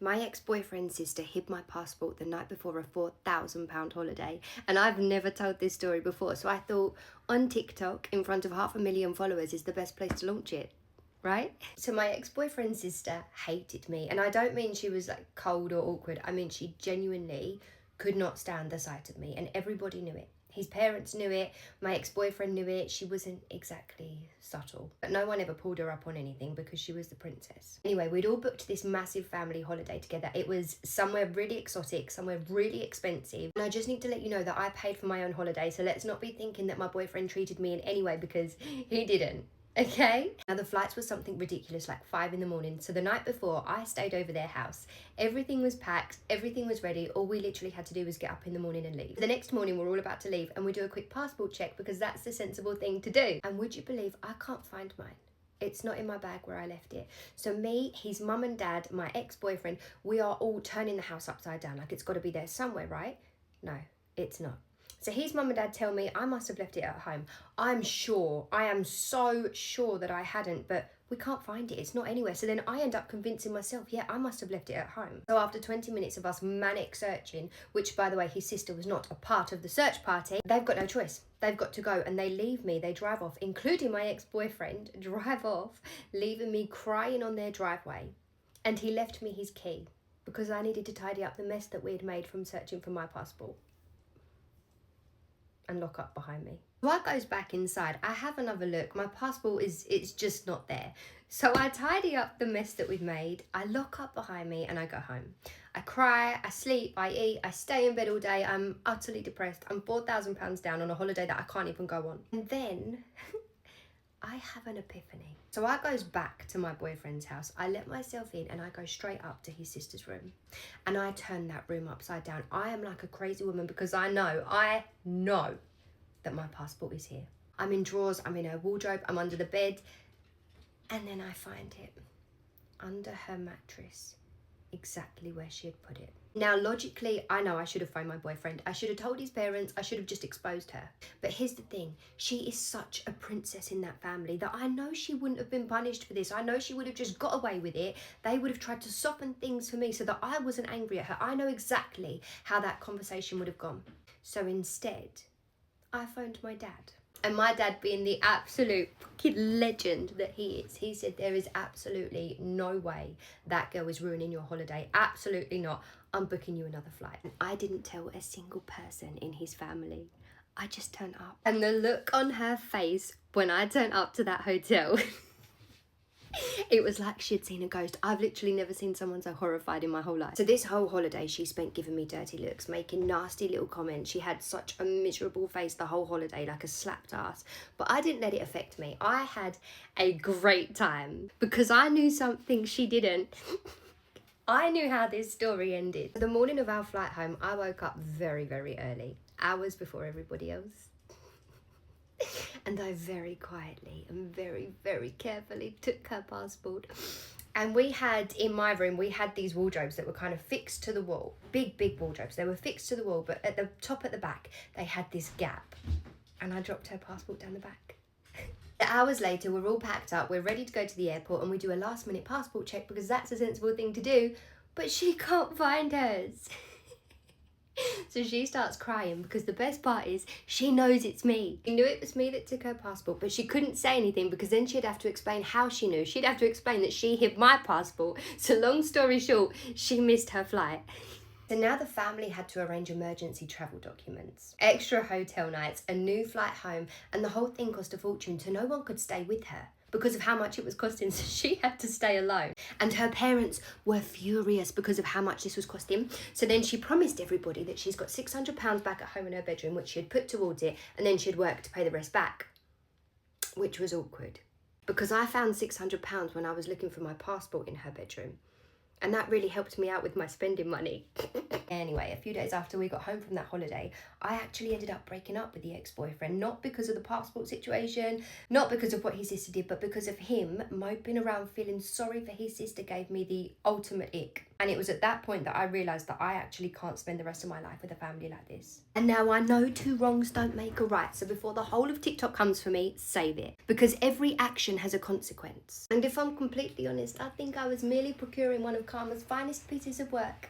My ex-boyfriend's sister hid my passport the night before a £4,000 holiday, and I've never told this story before, so I thought on TikTok, in front of 500,000 followers, is the best place to launch it, right? So my ex-boyfriend's sister hated me, and I don't mean she was like cold or awkward, I mean she genuinely could not stand the sight of me, and everybody knew it. His parents knew it, my ex-boyfriend knew it. She wasn't exactly subtle, but no one ever pulled her up on anything because she was the princess. Anyway, we'd all booked this massive family holiday together. It was somewhere really exotic, somewhere really expensive. And I just need to let you know that I paid for my own holiday, so let's not be thinking that my boyfriend treated me in any way, because he didn't. Okay? Now the flights was something ridiculous, like 5 in the morning. So the night before, I stayed over their house. Everything was packed, everything was ready. All we literally had to do was get up in the morning and leave. The next morning, we're all about to leave and we do a quick passport check because that's the sensible thing to do. And would you believe I can't find mine? It's not in my bag where I left it. So me, his mum and dad, my ex-boyfriend, we are all turning the house upside down. Like it's got to be there somewhere, right? No, it's not. So his mum and dad tell me I must have left it at home. I'm sure, I am so sure that I hadn't, but we can't find it. It's not anywhere. So then I end up convincing myself, yeah, I must have left it at home. So after 20 minutes of us manic searching, which by the way, his sister was not a part of the search party, they've got no choice. They've got to go and they leave me. They drive off, including my ex-boyfriend, drive off, leaving me crying on their driveway. And he left me his key because I needed to tidy up the mess that we had made from searching for my passport and lock up behind me. So I goes back inside. I have another look. My passport it's just not there. So I tidy up the mess that we've made. I lock up behind me and I go home. I cry, I sleep, I eat, I stay in bed all day. I'm utterly depressed. I'm £4,000 down on a holiday that I can't even go on. And then I have an epiphany. So I goes back to my boyfriend's house. I let myself in and I go straight up to his sister's room. And I turn that room upside down. I am like a crazy woman because I know that my passport is here. I'm in drawers, I'm in her wardrobe, I'm under the bed. And then I find it under her mattress, exactly where she had put it. Now, logically, I know I should have phoned my boyfriend. I should have told his parents. I should have just exposed her. But here's the thing. She is such a princess in that family that I know she wouldn't have been punished for this. I know she would have just got away with it. They would have tried to soften things for me so that I wasn't angry at her. I know exactly how that conversation would have gone. So instead, I phoned my dad. And my dad, being the absolute fucking legend that he is, he said there is absolutely no way that girl is ruining your holiday. Absolutely not. I'm booking you another flight. And I didn't tell a single person in his family. I just turned up. And the look on her face when I turned up to that hotel, it was like she'd seen a ghost. I've literally never seen someone so horrified in my whole life. So this whole holiday she spent giving me dirty looks, making nasty little comments. She had such a miserable face the whole holiday, like a slapped ass. But I didn't let it affect me. I had a great time because I knew something she didn't. I knew how this story ended. The morning of our flight home, I woke up very, very early, hours before everybody else. And I very quietly and very, very carefully took her passport. And we had, in my room, we had these wardrobes that were kind of fixed to the wall. Big, big wardrobes. They were fixed to the wall, but at the top at the back, they had this gap. And I dropped her passport down the back. Hours later, we're all packed up. We're ready to go to the airport and we do a last minute passport check because that's a sensible thing to do. But she can't find hers. So she starts crying because the best part is she knows it's me. She knew it was me that took her passport, but she couldn't say anything because then she'd have to explain how she knew. She'd have to explain that she hid my passport. So long story short, she missed her flight. So now the family had to arrange emergency travel documents, extra hotel nights, a new flight home, and the whole thing cost a fortune, so no one could stay with her because of how much it was costing, so she had to stay alone. And her parents were furious because of how much this was costing. So then she promised everybody that she's got £600 back at home in her bedroom, which she had put towards it, and then she'd work to pay the rest back, which was awkward. Because I found £600 when I was looking for my passport in her bedroom. And that really helped me out with my spending money. Anyway, a few days after we got home from that holiday, I actually ended up breaking up with the ex-boyfriend, not because of the passport situation, not because of what his sister did, but because of him moping around feeling sorry for his sister gave me the ultimate ick. And it was at that point that I realised that I actually can't spend the rest of my life with a family like this. And now I know two wrongs don't make a right, so before the whole of TikTok comes for me, save it. Because every action has a consequence. And if I'm completely honest, I think I was merely procuring one of Karma's finest pieces of work.